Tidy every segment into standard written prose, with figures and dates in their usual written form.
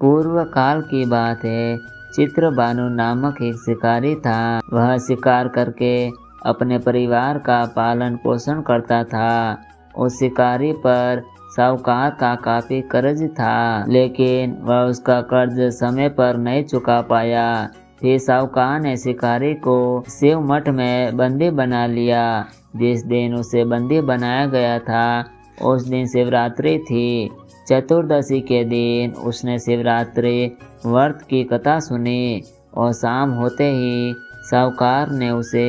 पूर्व काल की बात है। चित्रबानु नामक एक शिकारी था। वह शिकार करके अपने परिवार का पालन पोषण करता था। उस शिकारी पर साहूकार का काफी कर्ज था, लेकिन वह उसका कर्ज समय पर नहीं चुका पाया। फिर साहूकार ने शिकारी को शिव मठ में बंदी बना लिया। जिस दिन उसे बंदी बनाया गया था उस दिन शिवरात्रि थी। चतुर्दशी के दिन उसने शिवरात्रि व्रत की कथा सुनी और शाम होते ही साहूकार ने उसे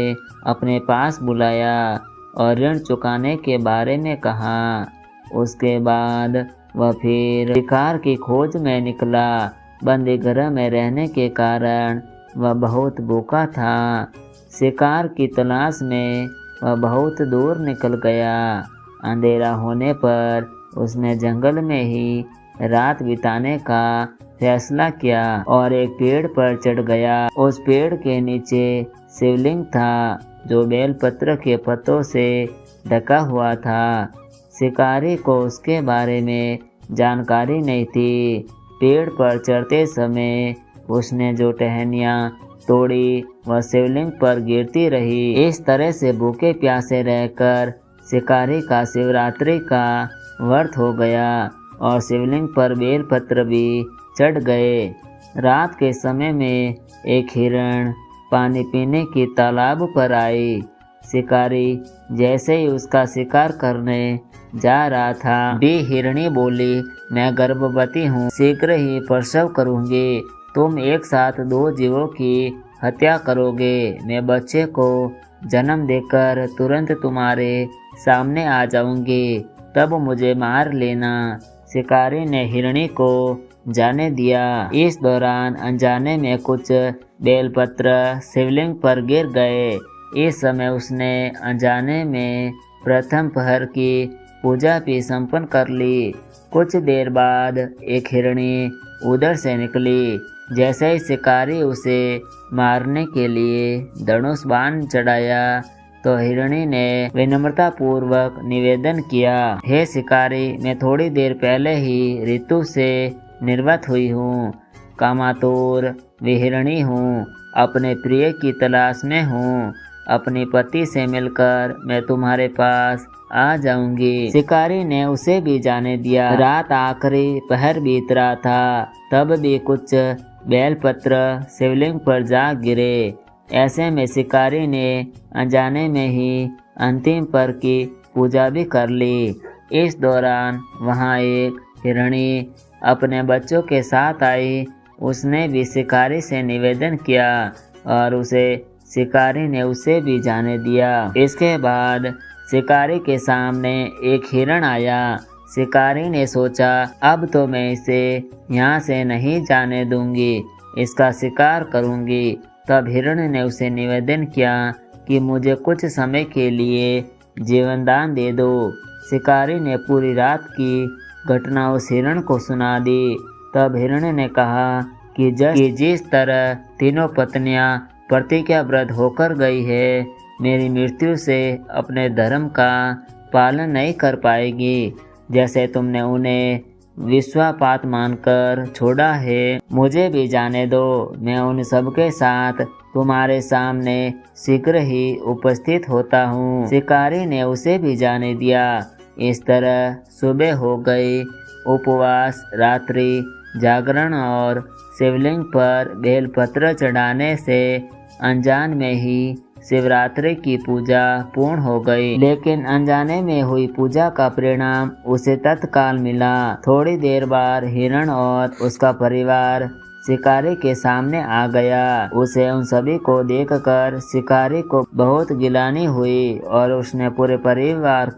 अपने पास बुलाया और ऋण चुकाने के बारे में कहा। उसके बाद वह फिर शिकार की खोज में निकला। बंदी घर में रहने के कारण वह बहुत भूखा था। शिकार की तलाश में वह बहुत दूर निकल गया। अंधेरा होने पर उसने जंगल में ही रात बिताने का फैसला किया और एक पेड़ पर चढ़ गया। उस पेड़ के नीचे शिवलिंग था जो बेलपत्र के पत्तों से ढका हुआ था। शिकारी को उसके बारे में जानकारी नहीं थी। पेड़ पर चढ़ते समय उसने जो टहनियाँ तोड़ी वह शिवलिंग पर गिरती रही। इस तरह से भूखे प्यासे रहकर शिकारी का शिवरात्रि का व्रत हो गया और शिवलिंग पर बेलपत्र भी चढ़ गए। रात के समय में एक हिरण पानी पीने की तालाब पर आई। शिकारी जैसे ही उसका शिकार करने जा रहा था भी हिरणी बोली, मैं गर्भवती हूँ, शीघ्र ही प्रसव करूँगी। तुम एक साथ 2 जीवों की हत्या करोगे। मैं बच्चे को जन्म देकर तुरंत तुम्हारे सामने आ जाऊंगी, तब मुझे मार लेना। शिकारी ने हिरणी को जाने दिया। इस दौरान अनजाने में कुछ बेलपत्र शिवलिंग पर गिर गए। इस समय उसने अनजाने में प्रथम पहर की पूजा भी संपन्न कर ली। कुछ देर बाद एक हिरणी उधर से निकली। जैसे ही शिकारी उसे मारने के लिए धनुष बाण चढ़ाया तो हिरणी ने विनम्रता पूर्वक निवेदन किया, हे शिकारी, मैं थोड़ी देर पहले ही ऋतु से निर्गत हुई हूँ। कामातुर विहिरणी हूँ, अपने प्रिय की तलाश में हूँ। अपने पति से मिलकर मैं तुम्हारे पास आ जाऊंगी। शिकारी ने उसे भी जाने दिया। रात आखिरी पहर बीत रहा था, तब भी कुछ बेलपत्र शिवलिंग पर जा गिरे। ऐसे में शिकारी ने अनजाने में ही अंतिम पर की पूजा भी कर ली। इस दौरान वहाँ एक हिरणी अपने बच्चों के साथ आई। उसने भी शिकारी से निवेदन किया और उसे शिकारी ने उसे भी जाने दिया। इसके बाद शिकारी के सामने एक हिरण आया। शिकारी ने सोचा, अब तो मैं इसे यहाँ से नहीं जाने दूंगी, इसका शिकार करूंगी। तब हिरण ने उसे निवेदन किया कि मुझे कुछ समय के लिए जीवन दान दे दो। शिकारी ने पूरी रात की घटना उस हिरण को सुना दी। तब हिरण ने कहा कि जिस तरह तीनों पत्नियां प्रतिज्ञाबद्ध होकर गई है, मेरी मृत्यु से अपने धर्म का पालन नहीं कर पाएगी। जैसे तुमने उन्हें विश्वापात मानकर छोड़ा है, मुझे भी जाने दो। मैं उन सबके साथ तुम्हारे सामने शीघ्र ही उपस्थित होता हूँ। शिकारी ने उसे भी जाने दिया। इस तरह सुबह हो गई। उपवास, रात्रि जागरण और शिवलिंग पर बेलपत्र चढ़ाने से अनजान में ही शिवरात्रि की पूजा पूर्ण हो गई। लेकिन अनजाने में हुई पूजा का परिणाम उसे तत्काल मिला। थोड़ी देर बाद हिरण और उसका परिवार शिकारी के सामने आ गया। उसे उन सभी को देखकर शिकारी को बहुत गिलानी हुई और उसने पूरे परिवार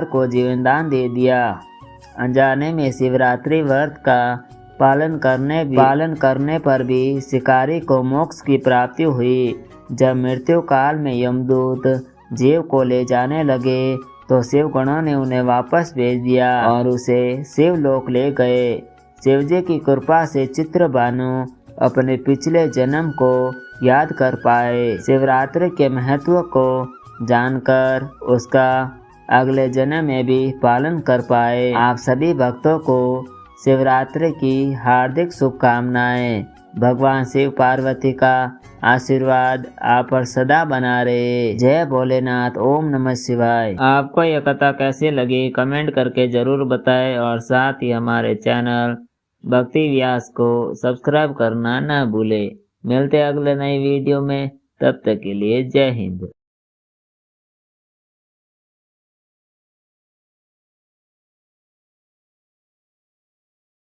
को जीवन दान दे दिया। अनजाने में शिवरात्रि व्रत का पालन करने पर भी शिकारी को मोक्ष की प्राप्ति हुई। जब मृत्यु काल में यमदूत जीव को ले जाने लगे तो शिवगणों ने उन्हें वापस भेज दिया और उसे शिवलोक ले गए। शिवजी की कृपा से चित्रबानु अपने पिछले जन्म को याद कर पाए। शिवरात्रि के महत्व को जानकर उसका अगले जन्म में भी पालन कर पाए। आप सभी भक्तों को शिवरात्रि की हार्दिक शुभकामनाएं। भगवान शिव पार्वती का आशीर्वाद आप पर सदा बना रहे। जय भोलेनाथ। ओम नमः शिवाय। आपको यह कथा कैसी लगी कमेंट करके जरूर बताएं और साथ ही हमारे चैनल भक्ति व्यास को सब्सक्राइब करना न भूले। मिलते अगले नई वीडियो में, तब तक के लिए जय हिंद।